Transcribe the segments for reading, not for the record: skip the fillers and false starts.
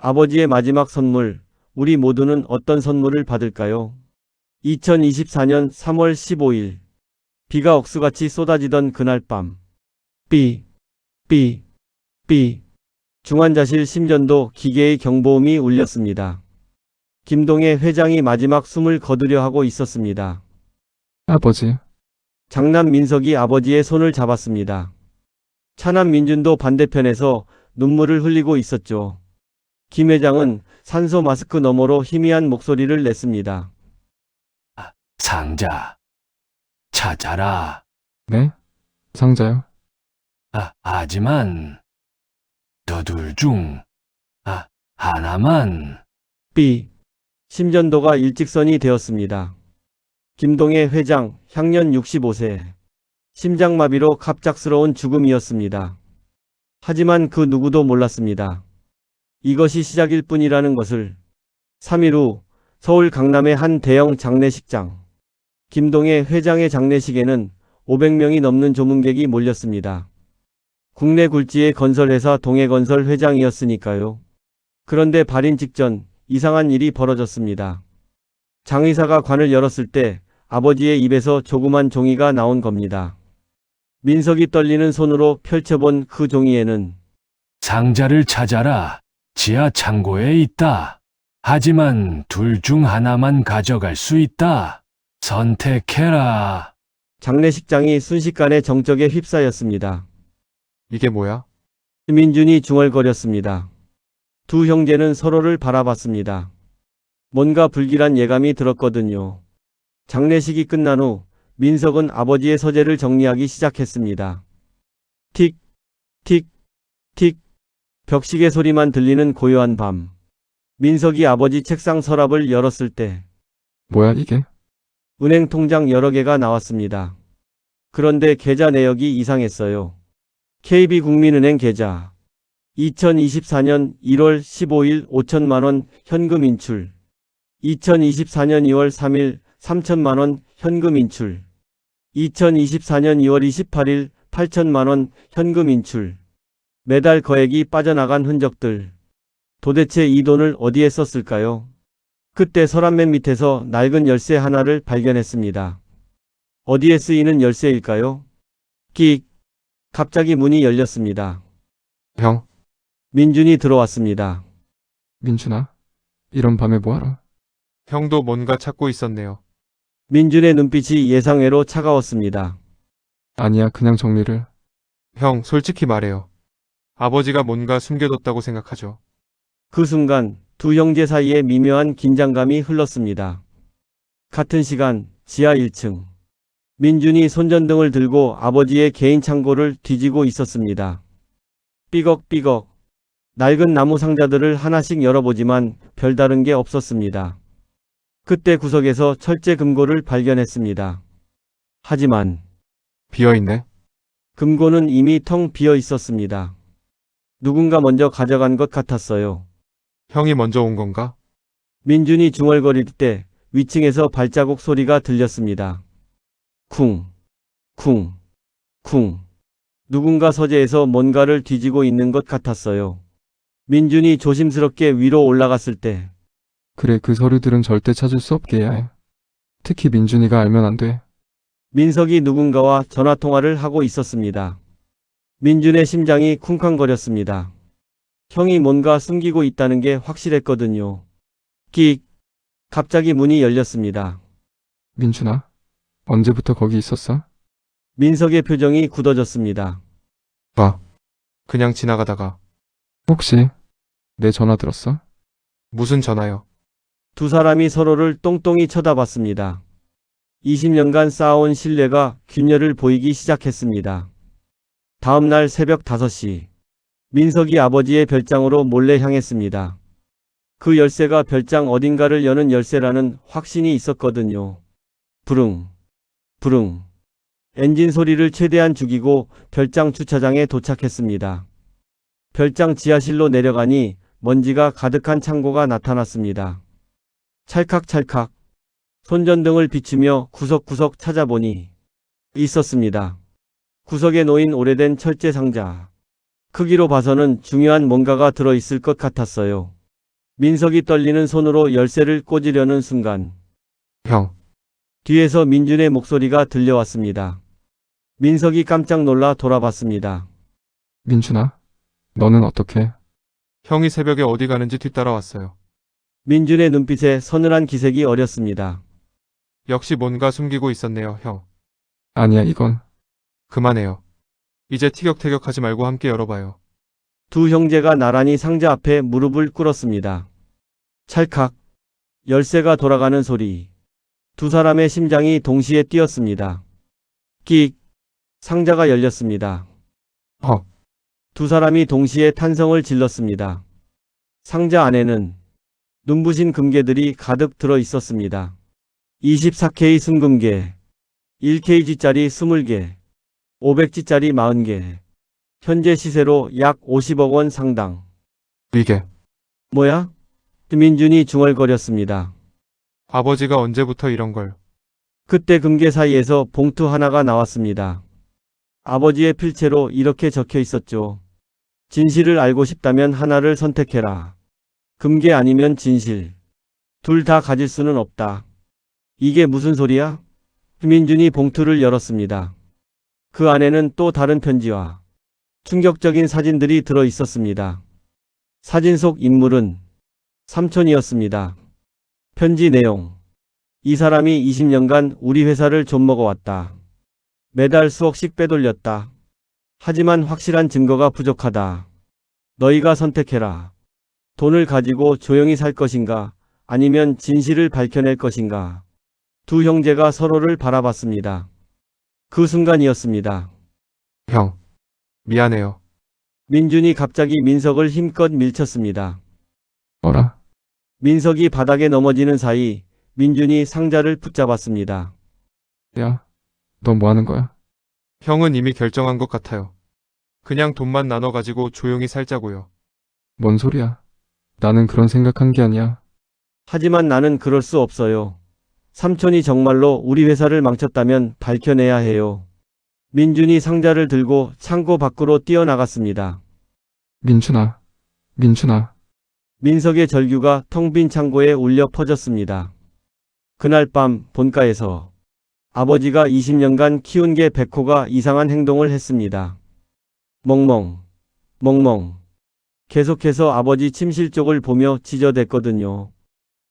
아버지의 마지막 선물, 우리 모두는 어떤 선물을 받을까요? 2024년 3월 15일. 비가 억수같이 쏟아지던 그날 밤. 삐, 삐, 삐. 중환자실 심전도 기계의 경보음이 울렸습니다. 김동애 회장이 마지막 숨을 거두려 하고 있었습니다. 아버지, 장남 민석이 아버지의 손을 잡았습니다. 차남 민준도 반대편에서 눈물을 흘리고 있었죠. 김 회장은 산소 마스크 너머로 희미한 목소리를 냈습니다. 상자 찾아라. 네? 상자요? 하지만 너둘 중 하나만. 삐. 심전도가 일직선이 되었습니다. 김동애 회장, 향년 65세. 심장마비로 갑작스러운 죽음이었습니다. 하지만 그 누구도 몰랐습니다. 이것이 시작일 뿐이라는 것을. 3일 후 서울 강남의 한 대형 장례식장. 김동애 회장의 장례식에는 500명이 넘는 조문객이 몰렸습니다. 국내 굴지의 건설회사 동해건설 회장이었으니까요. 그런데 발인 직전 이상한 일이 벌어졌습니다. 장 의사가 관을 열었을 때 아버지의 입에서 조그만 종이가 나온 겁니다. 민석이 떨리는 손으로 펼쳐본 그 종이에는 상자를 찾아라. 지하 창고에 있다. 하지만 둘 중 하나만 가져갈 수 있다. 선택해라. 장례식장이 순식간에 정적에 휩싸였습니다. 이게 뭐야? 민준이 중얼거렸습니다. 두 형제는 서로를 바라봤습니다. 뭔가 불길한 예감이 들었거든요. 장례식이 끝난 후 민석은 아버지의 서재를 정리하기 시작했습니다. 틱, 틱, 틱. 벽시계 소리만 들리는 고요한 밤. 민석이 아버지 책상 서랍을 열었을 때 뭐야, 이게? 은행 통장 여러 개가 나왔습니다. 그런데 계좌 내역이 이상했어요. KB국민은행 계좌. 2024년 1월 15일 5천만 원 현금 인출. 2024년 2월 3일 3천만 원 현금 인출. 2024년 2월 28일 8천만 원 현금 인출. 매달 거액이 빠져나간 흔적들. 도대체 이 돈을 어디에 썼을까요? 그때 서랍 맨 밑에서 낡은 열쇠 하나를 발견했습니다. 어디에 쓰이는 열쇠일까요? 끽. 갑자기 문이 열렸습니다. 형, 민준이 들어왔습니다. 민준아, 이런 밤에 뭐하러? 형도 뭔가 찾고 있었네요. 민준의 눈빛이 예상외로 차가웠습니다. 아니야, 그냥 정리를. 형, 솔직히 말해요. 아버지가 뭔가 숨겨뒀다고 생각하죠. 그 순간 두 형제 사이에 미묘한 긴장감이 흘렀습니다. 같은 시간 지하 1층. 민준이 손전등을 들고 아버지의 개인 창고를 뒤지고 있었습니다. 삐걱삐걱. 낡은 나무 상자들을 하나씩 열어보지만 별다른 게 없었습니다. 그때 구석에서 철제 금고를 발견했습니다. 하지만 비어있네. 금고는 이미 텅 비어 있었습니다. 누군가 먼저 가져간 것 같았어요. 형이 먼저 온 건가? 민준이 중얼거릴 때 위층에서 발자국 소리가 들렸습니다. 쿵, 쿵, 쿵. 누군가 서재에서 뭔가를 뒤지고 있는 것 같았어요. 민준이 조심스럽게 위로 올라갔을 때 그래, 그 서류들은 절대 찾을 수 없게 해야 해. 특히 민준이가 알면 안 돼. 민석이 누군가와 전화통화를 하고 있었습니다. 민준의 심장이 쿵쾅거렸습니다. 형이 뭔가 숨기고 있다는 게 확실했거든요. 끽. 갑자기 문이 열렸습니다. 민준아, 언제부터 거기 있었어? 민석의 표정이 굳어졌습니다. 그냥 지나가다가. 혹시 내 전화 들었어? 무슨 전화요? 두 사람이 서로를 똥똥이 쳐다봤습니다. 20년간 쌓아온 신뢰가 균열을 보이기 시작했습니다. 다음 날 새벽 5시. 민석이 아버지의 별장으로 몰래 향했습니다. 그 열쇠가 별장 어딘가를 여는 열쇠라는 확신이 있었거든요. 부릉, 부릉. 엔진 소리를 최대한 죽이고 별장 주차장에 도착했습니다. 별장 지하실로 내려가니 먼지가 가득한 창고가 나타났습니다. 찰칵찰칵. 손전등을 비추며 구석구석 찾아보니 있었습니다. 구석에 놓인 오래된 철제 상자. 크기로 봐서는 중요한 뭔가가 들어있을 것 같았어요. 민석이 떨리는 손으로 열쇠를 꽂으려는 순간 형, 뒤에서 민준의 목소리가 들려왔습니다. 민석이 깜짝 놀라 돌아봤습니다. 민준아, 너는 어떻게? 형이 새벽에 어디 가는지 뒤따라왔어요. 민준의 눈빛에 서늘한 기색이 어렸습니다. 역시 뭔가 숨기고 있었네요, 형. 아니야, 이건. 그만해요. 이제 티격태격하지 말고 함께 열어봐요. 두 형제가 나란히 상자 앞에 무릎을 꿇었습니다. 찰칵. 열쇠가 돌아가는 소리. 두 사람의 심장이 동시에 뛰었습니다. 끽. 상자가 열렸습니다. 헉, 두 사람이 동시에 탄성을 질렀습니다. 상자 안에는 눈부신 금괴들이 가득 들어 있었습니다. 24K 순금괴, 1kg짜리 20개, 500G짜리 40개, 현재 시세로 약 50억 원 상당. 이게. 뭐야? 민준이 중얼거렸습니다. 아버지가 언제부터 이런 걸. 그때 금괴 사이에서 봉투 하나가 나왔습니다. 아버지의 필체로 이렇게 적혀 있었죠. 진실을 알고 싶다면 하나를 선택해라. 금괴 아니면 진실. 둘 다 가질 수는 없다. 이게 무슨 소리야? 민준이 봉투를 열었습니다. 그 안에는 또 다른 편지와 충격적인 사진들이 들어 있었습니다. 사진 속 인물은 삼촌이었습니다. 편지 내용. 이 사람이 20년간 우리 회사를 좀먹어왔다. 매달 수억씩 빼돌렸다. 하지만 확실한 증거가 부족하다. 너희가 선택해라. 돈을 가지고 조용히 살 것인가, 아니면 진실을 밝혀낼 것인가. 두 형제가 서로를 바라봤습니다. 그 순간이었습니다. 형. 미안해요. 민준이 갑자기 민석을 힘껏 밀쳤습니다. 뭐라? 민석이 바닥에 넘어지는 사이 민준이 상자를 붙잡았습니다. 야, 너 뭐 하는 거야? 형은 이미 결정한 것 같아요. 그냥 돈만 나눠가지고 조용히 살자고요. 뭔 소리야? 나는 그런 생각한 게 아니야. 하지만 나는 그럴 수 없어요. 삼촌이 정말로 우리 회사를 망쳤다면 밝혀내야 해요. 민준이 상자를 들고 창고 밖으로 뛰어나갔습니다. 민준아, 민준아. 민석의 절규가 텅 빈 창고에 울려 퍼졌습니다. 그날 밤 본가에서 아버지가 20년간 키운 개 백호가 이상한 행동을 했습니다. 멍멍, 멍멍. 계속해서 아버지 침실 쪽을 보며 지저댔거든요.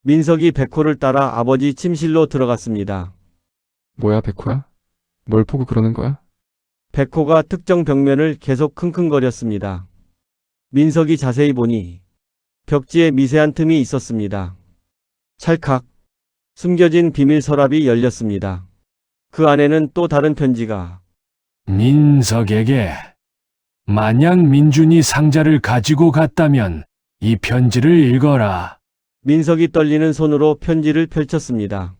민석이 백호를 따라 아버지 침실로 들어갔습니다. 뭐야, 백호야? 뭘 보고 그러는 거야? 백호가 특정 벽면을 계속 킁킁거렸습니다. 민석이 자세히 보니 벽지에 미세한 틈이 있었습니다. 찰칵. 숨겨진 비밀 서랍이 열렸습니다. 그 안에는 또 다른 편지가. 민석에게. 만약 민준이 상자를 가지고 갔다면 이 편지를 읽어라. 민석이 떨리는 손으로 편지를 펼쳤습니다.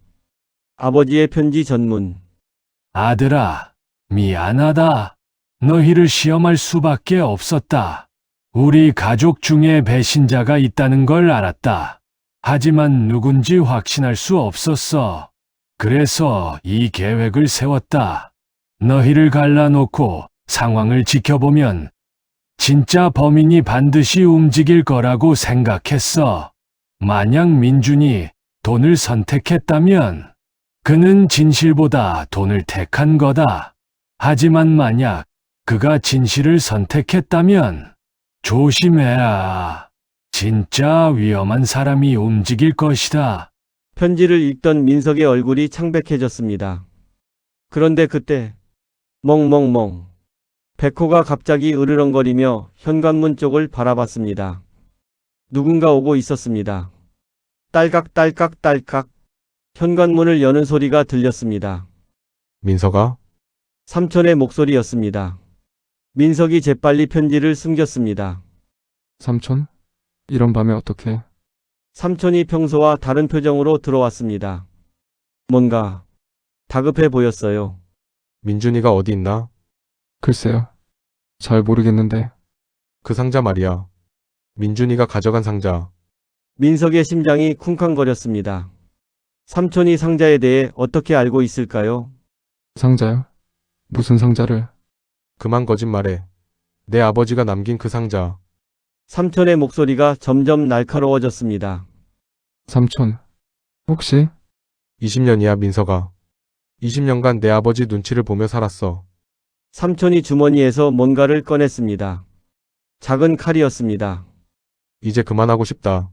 아버지의 편지 전문. 아들아, 미안하다. 너희를 시험할 수밖에 없었다. 우리 가족 중에 배신자가 있다는 걸 알았다. 하지만 누군지 확신할 수 없었어. 그래서 이 계획을 세웠다. 너희를 갈라놓고 상황을 지켜보면 진짜 범인이 반드시 움직일 거라고 생각했어. 만약 민준이 돈을 선택했다면 그는 진실보다 돈을 택한 거다. 하지만 만약 그가 진실을 선택했다면 조심해라. 진짜 위험한 사람이 움직일 것이다. 편지를 읽던 민석의 얼굴이 창백해졌습니다. 그런데 그때 멍멍멍. 백호가 갑자기 으르렁거리며 현관문 쪽을 바라봤습니다. 누군가 오고 있었습니다. 딸깍딸깍딸깍. 현관문을 여는 소리가 들렸습니다. 민석아? 삼촌의 목소리였습니다. 민석이 재빨리 편지를 숨겼습니다. 삼촌? 이런 밤에 어떻게? 삼촌이 평소와 다른 표정으로 들어왔습니다. 뭔가 다급해 보였어요. 민준이가 어디 있나? 글쎄요. 잘 모르겠는데. 그 상자 말이야. 민준이가 가져간 상자. 민석의 심장이 쿵쾅거렸습니다. 삼촌이 상자에 대해 어떻게 알고 있을까요? 상자요? 무슨 상자를? 그만 거짓말해. 내 아버지가 남긴 그 상자. 삼촌의 목소리가 점점 날카로워졌습니다. 삼촌, 혹시 20년이야, 민서가. 20년간 내 아버지 눈치를 보며 살았어. 삼촌이 주머니에서 뭔가를 꺼냈습니다. 작은 칼이었습니다. 이제 그만하고 싶다.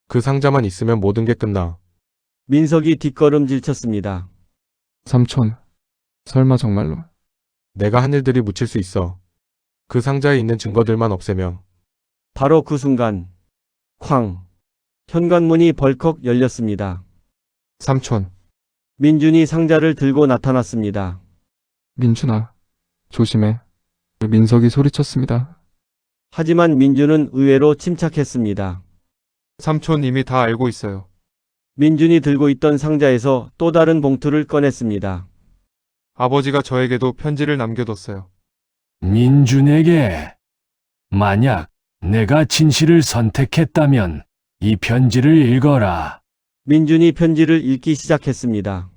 그 상자만 있으면 모든 게 끝나. 민석이 뒷걸음질 쳤습니다. 삼촌, 설마 정말로 내가 한 일들이 묻힐 수 있어. 그 상자에 있는 증거들만 없애면. 바로 그 순간 쾅! 현관문이 벌컥 열렸습니다. 삼촌, 민준이 상자를 들고 나타났습니다. 민준아, 조심해. 민석이 소리쳤습니다. 하지만 민준은 의외로 침착했습니다. 삼촌 이미 다 알고 있어요. 민준이 들고 있던 상자에서 또 다른 봉투를 꺼냈습니다. 아버지가 저에게도 편지를 남겨뒀어요. 민준에게 만약 내가 진실을 선택했다면 이 편지를 읽어라. 민준이 편지를 읽기 시작했습니다.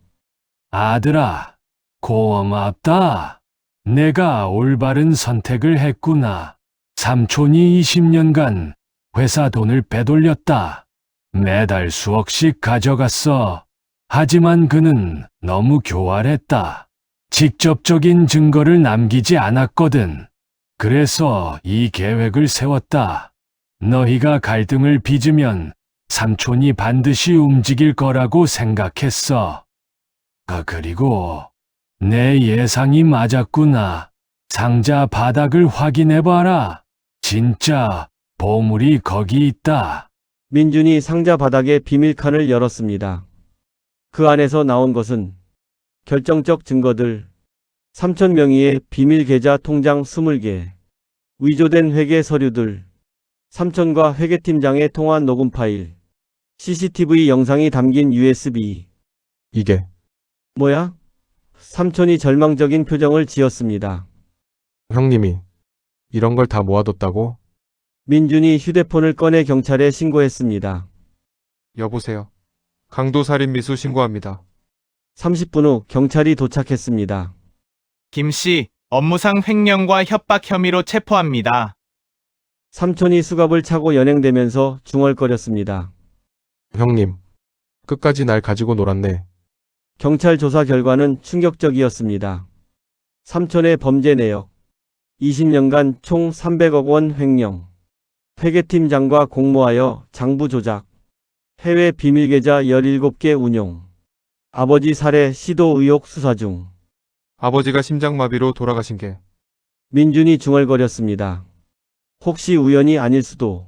아들아, 고맙다. 내가 올바른 선택을 했구나. 삼촌이 20년간 회사 돈을 빼돌렸다. 매달 수억씩 가져갔어. 하지만 그는 너무 교활했다. 직접적인 증거를 남기지 않았거든. 그래서 이 계획을 세웠다. 너희가 갈등을 빚으면 삼촌이 반드시 움직일 거라고 생각했어. 그리고 내 예상이 맞았구나. 상자 바닥을 확인해봐라. 진짜 보물이 거기 있다. 민준이 상자 바닥에 비밀칸을 열었습니다. 그 안에서 나온 것은 결정적 증거들, 삼촌 명의의 비밀 계좌 통장 20개, 위조된 회계 서류들, 삼촌과 회계팀장의 통화 녹음 파일, CCTV 영상이 담긴 USB. 이게 뭐야? 삼촌이 절망적인 표정을 지었습니다. 형님이 이런 걸 다 모아뒀다고? 민준이 휴대폰을 꺼내 경찰에 신고했습니다. 여보세요. 강도살인 미수 신고합니다. 30분 후 경찰이 도착했습니다. 김 씨, 업무상 횡령과 협박 혐의로 체포합니다. 삼촌이 수갑을 차고 연행되면서 중얼거렸습니다. 형님, 끝까지 날 가지고 놀았네. 경찰 조사 결과는 충격적이었습니다. 삼촌의 범죄 내역, 20년간 총 300억 원 횡령, 회계팀장과 공모하여 장부 조작, 해외 비밀계좌 17개 운용, 아버지 살해 시도 의혹 수사 중. 아버지가 심장마비로 돌아가신 게 민준이 중얼거렸습니다. 혹시 우연이 아닐 수도.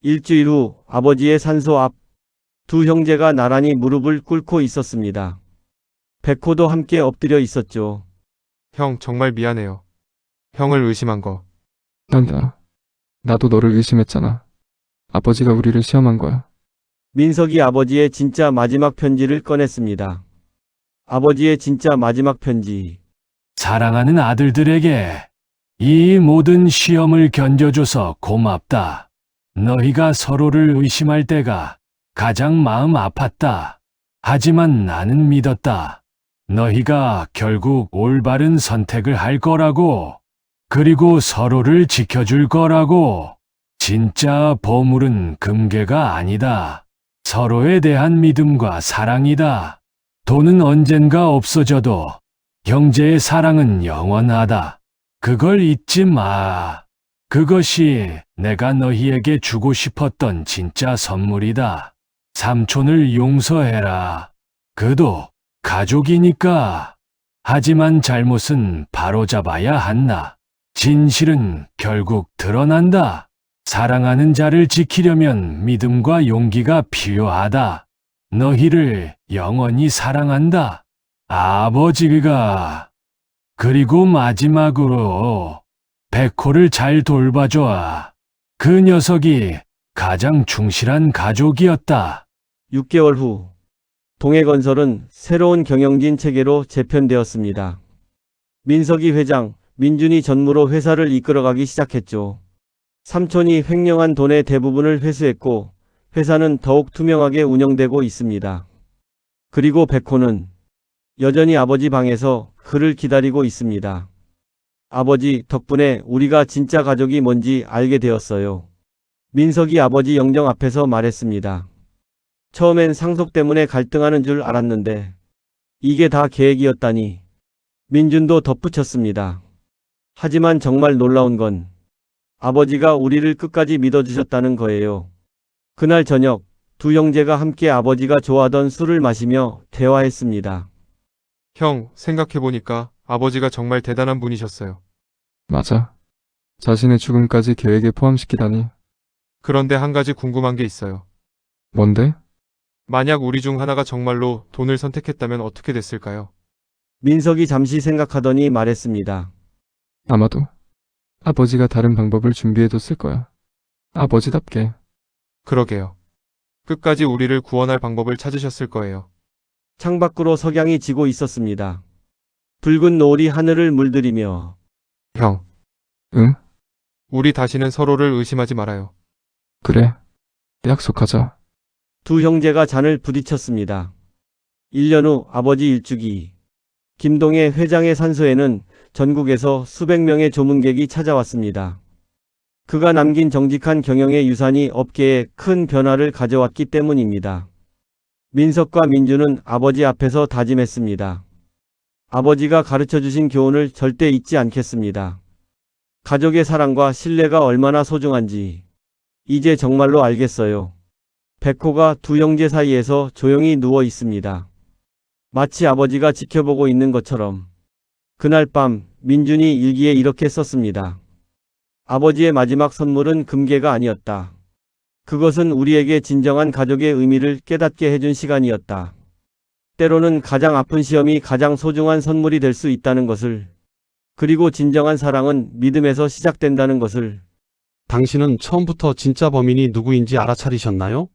일주일 후 아버지의 산소 앞 두 형제가 나란히 무릎을 꿇고 있었습니다. 백호도 함께 엎드려 있었죠. 형 정말 미안해요. 형을 의심한 거. 나도 너를 의심했잖아. 아버지가 우리를 시험한 거야. 민석이 아버지의 진짜 마지막 편지를 꺼냈습니다. 아버지의 진짜 마지막 편지. 사랑하는 아들들에게 이 모든 시험을 견뎌줘서 고맙다. 너희가 서로를 의심할 때가 가장 마음 아팠다. 하지만 나는 믿었다. 너희가 결국 올바른 선택을 할 거라고. 그리고 서로를 지켜줄 거라고. 진짜 보물은 금괴가 아니다. 서로에 대한 믿음과 사랑이다. 돈은 언젠가 없어져도 형제의 사랑은 영원하다. 그걸 잊지 마. 그것이 내가 너희에게 주고 싶었던 진짜 선물이다. 삼촌을 용서해라. 그도 가족이니까. 하지만 잘못은 바로잡아야 한다. 진실은 결국 드러난다. 사랑하는 자를 지키려면 믿음과 용기가 필요하다. 너희를 영원히 사랑한다. 아버지가. 그리고 마지막으로 백호를 잘 돌봐줘라. 그 녀석이 가장 충실한 가족이었다. 6개월 후 동해건설은 새로운 경영진 체계로 재편되었습니다. 민석이 회장, 민준이 전무로 회사를 이끌어가기 시작했죠. 삼촌이 횡령한 돈의 대부분을 회수했고 회사는 더욱 투명하게 운영되고 있습니다. 그리고 백호는 여전히 아버지 방에서 그를 기다리고 있습니다. 아버지 덕분에 우리가 진짜 가족이 뭔지 알게 되었어요. 민석이 아버지 영정 앞에서 말했습니다. 처음엔 상속 때문에 갈등하는 줄 알았는데 이게 다 계획이었다니. 민준도 덧붙였습니다. 하지만 정말 놀라운 건 아버지가 우리를 끝까지 믿어주셨다는 거예요. 그날 저녁 두 형제가 함께 아버지가 좋아하던 술을 마시며 대화했습니다. 형, 생각해보니까 아버지가 정말 대단한 분이셨어요. 맞아. 자신의 죽음까지 계획에 포함시키다니. 그런데 한 가지 궁금한 게 있어요. 뭔데? 만약 우리 중 하나가 정말로 돈을 선택했다면 어떻게 됐을까요? 민석이 잠시 생각하더니 말했습니다. 아마도 아버지가 다른 방법을 준비해뒀을 거야. 아버지답게. 그러게요. 끝까지 우리를 구원할 방법을 찾으셨을 거예요. 창밖으로 석양이 지고 있었습니다. 붉은 노을이 하늘을 물들이며 형, 응? 우리 다시는 서로를 의심하지 말아요. 그래. 약속하자. 두 형제가 잔을 부딪혔습니다. 1년 후 아버지 일주기. 김동해 회장의 산소에는 전국에서 수백 명의 조문객이 찾아왔습니다. 그가 남긴 정직한 경영의 유산이 업계에 큰 변화를 가져왔기 때문입니다. 민석과 민주는 아버지 앞에서 다짐했습니다. 아버지가 가르쳐주신 교훈을 절대 잊지 않겠습니다. 가족의 사랑과 신뢰가 얼마나 소중한지 이제 정말로 알겠어요. 백호가 두 형제 사이에서 조용히 누워 있습니다. 마치 아버지가 지켜보고 있는 것처럼. 그날 밤 민준이 일기에 이렇게 썼습니다. 아버지의 마지막 선물은 금괴가 아니었다. 그것은 우리에게 진정한 가족의 의미를 깨닫게 해준 시간이었다. 때로는 가장 아픈 시험이 가장 소중한 선물이 될 수 있다는 것을, 그리고 진정한 사랑은 믿음에서 시작된다는 것을. 당신은 처음부터 진짜 범인이 누구인지 알아차리셨나요?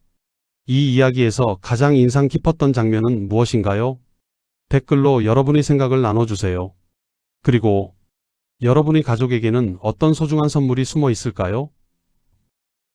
이 이야기에서 가장 인상 깊었던 장면은 무엇인가요? 댓글로 여러분의 생각을 나눠주세요. 그리고 여러분의 가족에게는 어떤 소중한 선물이 숨어 있을까요?